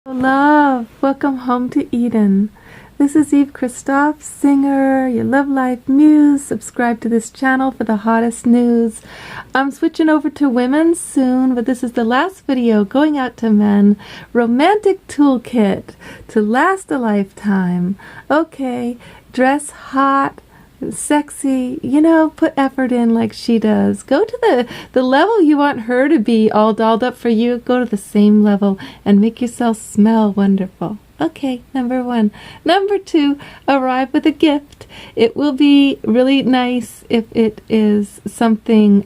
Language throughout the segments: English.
Love, welcome home to Eden. This is Eve Christoph, singer, your love life muse. Subscribe to this channel for the hottest news. I'm switching over to women soon, but this is the last video going out to men. Romantic toolkit to last a lifetime. Okay, dress hot, sexy, put effort in like she does. Go to the level you want her to be all dolled up for you. Go to the same level and make yourself smell wonderful. Okay, number 1. Number 2, arrive with a gift. It will be really nice if it is something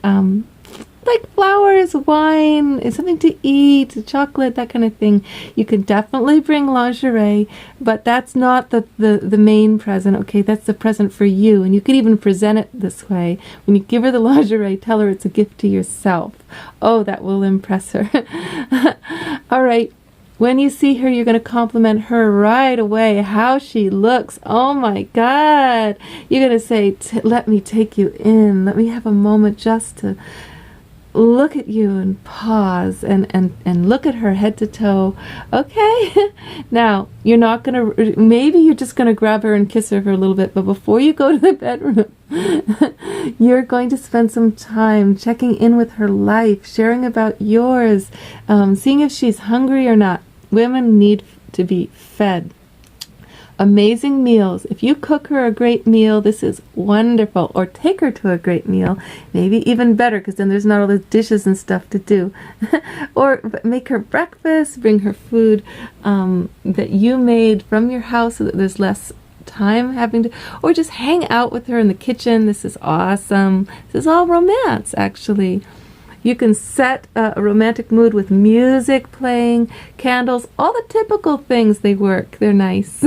like flowers, wine, something to eat, chocolate, that kind of thing. You can definitely bring lingerie, but that's not the main present, okay? That's the present for you, and you could even present it this way. When you give her the lingerie, tell her it's a gift to yourself. Oh, that will impress her. All right. When you see her, you're going to compliment her right away, how she looks. Oh my God. You're going to say, let me take you in. Let me have a moment just to look at you and pause and look at her head to toe. Okay. Now, you're not going to, maybe you're just going to grab her and kiss her for a little bit, but before you go to the bedroom, you're going to spend some time checking in with her life, sharing about yours, seeing if she's hungry or not. Women need to be fed. Amazing meals. If you cook her a great meal, this is wonderful. Or take her to a great meal. Maybe even better, because then there's not all the dishes and stuff to do. Or make her breakfast, bring her food that you made from your house so that there's less time having to, or just hang out with her in the kitchen. This is awesome. This is all romance, actually. You can set a romantic mood with music playing, candles, all the typical things. They work. They're nice.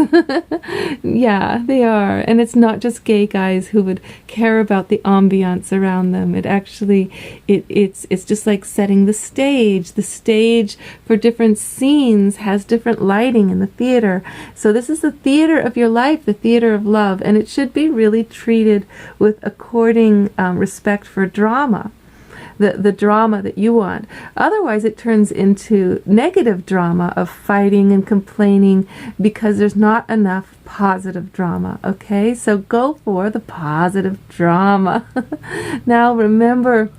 Yeah, they are. And it's not just gay guys who would care about the ambiance around them. It actually, it's just like setting the stage. The stage for different scenes has different lighting in the theater. So this is the theater of your life, the theater of love, and it should be really treated with according respect for drama. The drama that you want. Otherwise, it turns into negative drama of fighting and complaining because there's not enough positive drama, okay? So go for the positive drama. Now, remember,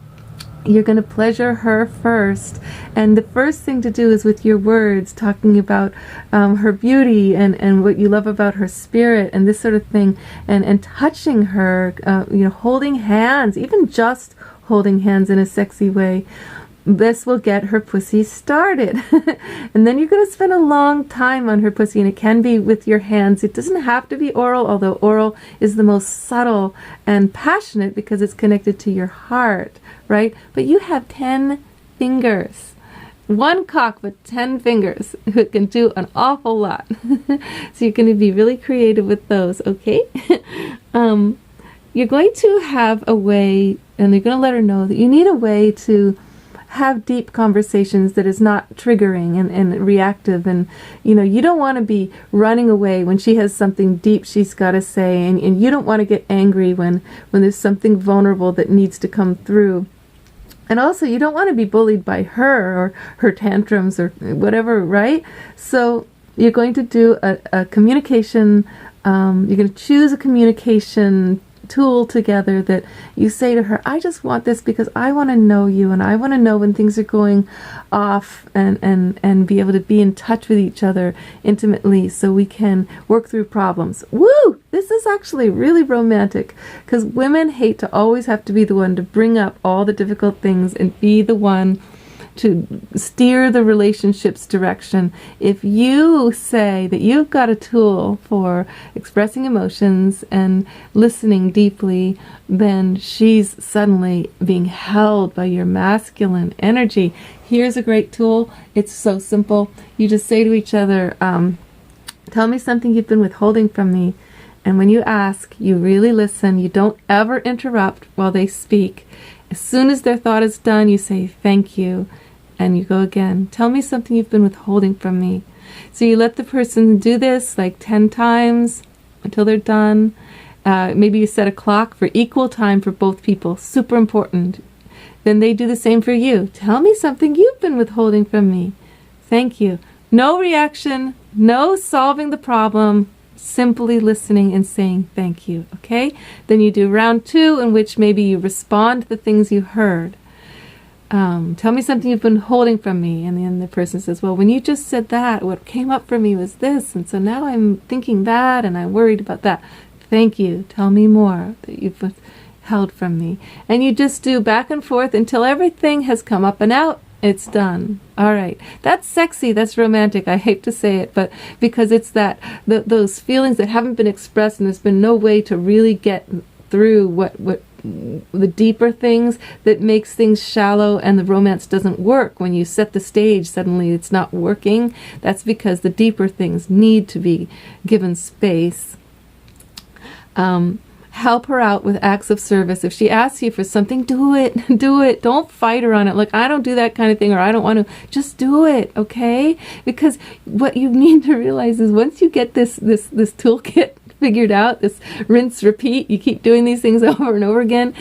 you're going to pleasure her first, and the first thing to do is with your words, talking about her beauty and what you love about her spirit and this sort of thing, and touching her, holding hands, even just holding hands in a sexy way. This will get her pussy started. And then you're going to spend a long time on her pussy, and it can be with your hands. It doesn't have to be oral, although oral is the most subtle and passionate because it's connected to your heart, right? But you have 10 fingers. One cock, but 10 fingers. It can do an awful lot. So you're going to be really creative with those, okay? You're going to have a way, and you're going to let her know that you need a way to have deep conversations that is not triggering and reactive, and you don't want to be running away when she has something deep she's got to say, and you don't want to get angry when there's something vulnerable that needs to come through. And also, you don't want to be bullied by her or her tantrums or whatever, right? So you're going to do a communication, you're going to choose a communication tool together that you say to her, I just want this because I want to know you, and I want to know when things are going off, and be able to be in touch with each other intimately so we can work through problems. Woo! This is actually really romantic, because women hate to always have to be the one to bring up all the difficult things and be the one to steer the relationship's direction. If you say that you've got a tool for expressing emotions and listening deeply, then she's suddenly being held by your masculine energy. Here's a great tool. It's so simple. You just say to each other, tell me something you've been withholding from me. And when you ask, you really listen. You don't ever interrupt while they speak. As soon as their thought is done, you say, thank you. And you go again. Tell me something you've been withholding from me. So you let the person do this like 10 times until they're done. Maybe you set a clock for equal time for both people. Super important. Then they do the same for you. Tell me something you've been withholding from me. Thank you. No reaction, no solving the problem, simply listening and saying thank you, okay? Then you do round 2, in which maybe you respond to the things you heard. Tell me something you've been holding from me. And then the person says, well, when you just said that, what came up for me was this. And so now I'm thinking that, and I'm worried about that. Thank you. Tell me more that you've held from me. And you just do back and forth until everything has come up and out. It's done. All right. That's sexy. That's romantic. I hate to say it, but because it's that those feelings that haven't been expressed, and there's been no way to really get through what the deeper things that makes things shallow, and the romance doesn't work. When you set the stage, suddenly it's not working. That's because the deeper things need to be given space. Help her out with acts of service. If she asks you for something, do it. Do it. Don't fight her on it. Like, I don't do that kind of thing, or I don't want to. Just do it, okay? Because what you need to realize is once you get this toolkit figured out, this rinse, repeat, you keep doing these things over and over again,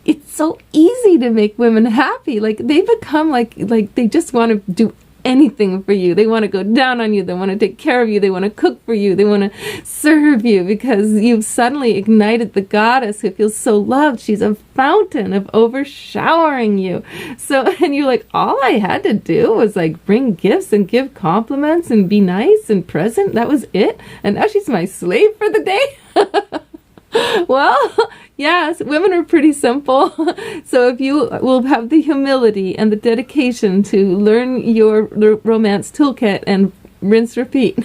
it's so easy to make women happy. Like, they become like they just want to do anything for you. They want to go down on you. They want to take care of you. They want to cook for you. They want to serve you because you've suddenly ignited the goddess who feels so loved. She's a fountain of overshowering you. So, and you're like, all I had to do was like bring gifts and give compliments and be nice and present. That was it. And now she's my slave for the day. Well, yes, women are pretty simple. So if you will have the humility and the dedication to learn your romance toolkit and rinse, repeat,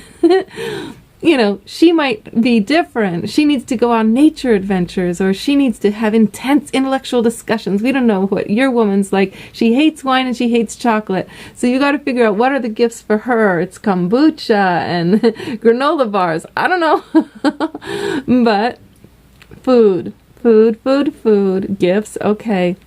she might be different. She needs to go on nature adventures, or she needs to have intense intellectual discussions. We don't know what your woman's like. She hates wine and she hates chocolate. So you got to figure out what are the gifts for her. It's kombucha and granola bars. I don't know. But food, gifts, okay.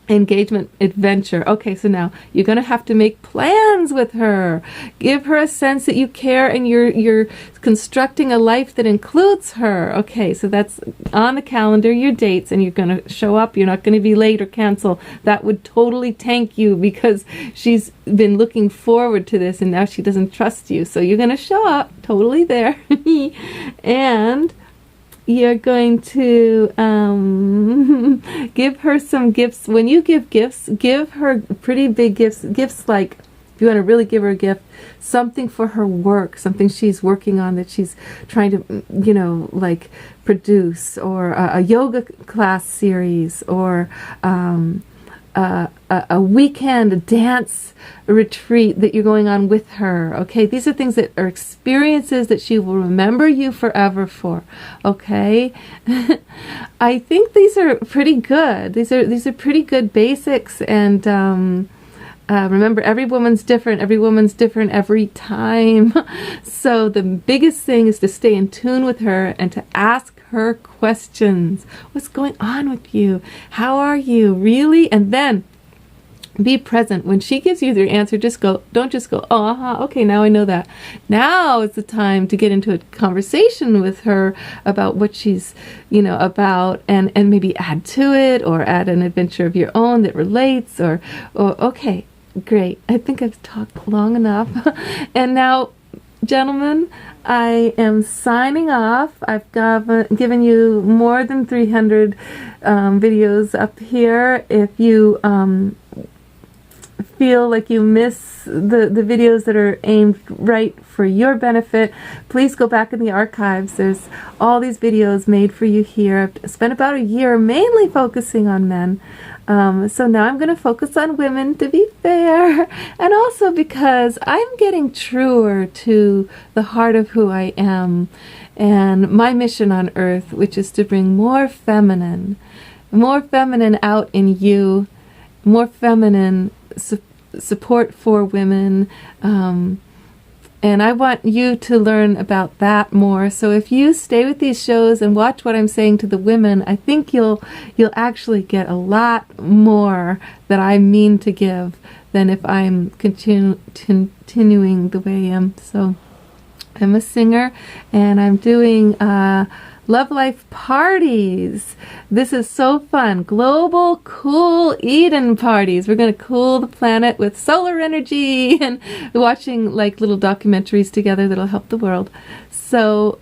Engagement, adventure. Okay, so now you're going to have to make plans with her. Give her a sense that you care and you're constructing a life that includes her. Okay, so that's on the calendar, your dates, and you're going to show up. You're not going to be late or cancel. That would totally tank you because she's been looking forward to this and now she doesn't trust you. So you're going to show up totally there. And you're going to give her some gifts. When you give gifts, give her pretty big gifts. Gifts like, if you want to really give her a gift, something for her work, something she's working on that she's trying to, like produce, or a yoga class series, or a weekend dance retreat that you're going on with her. Okay, these are things that are experiences that she will remember you forever for. Okay, I think these are pretty good. These are pretty good basics, and remember, every woman's different. Every woman's different every time. So the biggest thing is to stay in tune with her and to ask her questions. What's going on with you? How are you? Really? And then be present. When she gives you the answer, don't just go, oh, okay, now I know that. Now is the time to get into a conversation with her about what she's, about, and maybe add to it, or add an adventure of your own that relates, or okay, great. I think I've talked long enough. And now, gentlemen, I am signing off. I've given you more than 300 videos up here. If you feel like you miss the videos that are aimed right for your benefit, please go back in the archives. There's all these videos made for you here. I've spent about a year mainly focusing on men. So now I'm going to focus on women, to be fair, and also because I'm getting truer to the heart of who I am and my mission on earth, which is to bring more feminine out in you, more feminine support for women, and I want you to learn about that more. So if you stay with these shows and watch what I'm saying to the women, I think you'll actually get a lot more that I mean to give than if I'm continuing the way I am. So I'm a singer, and I'm doing Love Life parties. This is so fun. Global Cool Eden parties. We're going to cool the planet with solar energy and watching like little documentaries together that'll help the world. So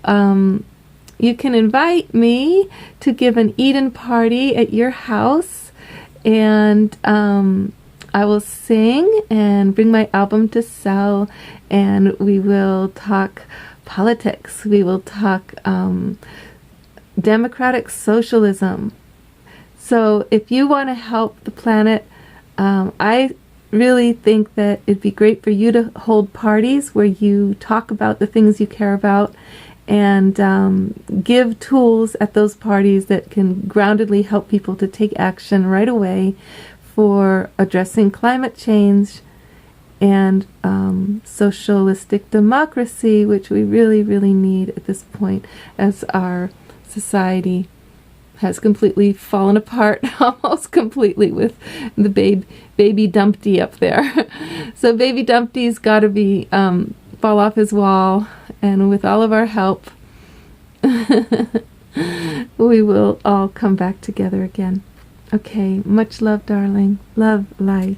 you can invite me to give an Eden party at your house, and I will sing and bring my album to sell, and we will talk politics. We will talk democratic socialism. So if you want to help the planet, I really think that it'd be great for you to hold parties where you talk about the things you care about, and give tools at those parties that can groundedly help people to take action right away for addressing climate change and socialistic democracy, which we really, really need at this point as our society has completely fallen apart, almost completely, with the baby Dumpty up there. So baby Dumpty's got to be fall off his wall, and with all of our help, we will all come back together again. Okay, much love, darling. Love, life.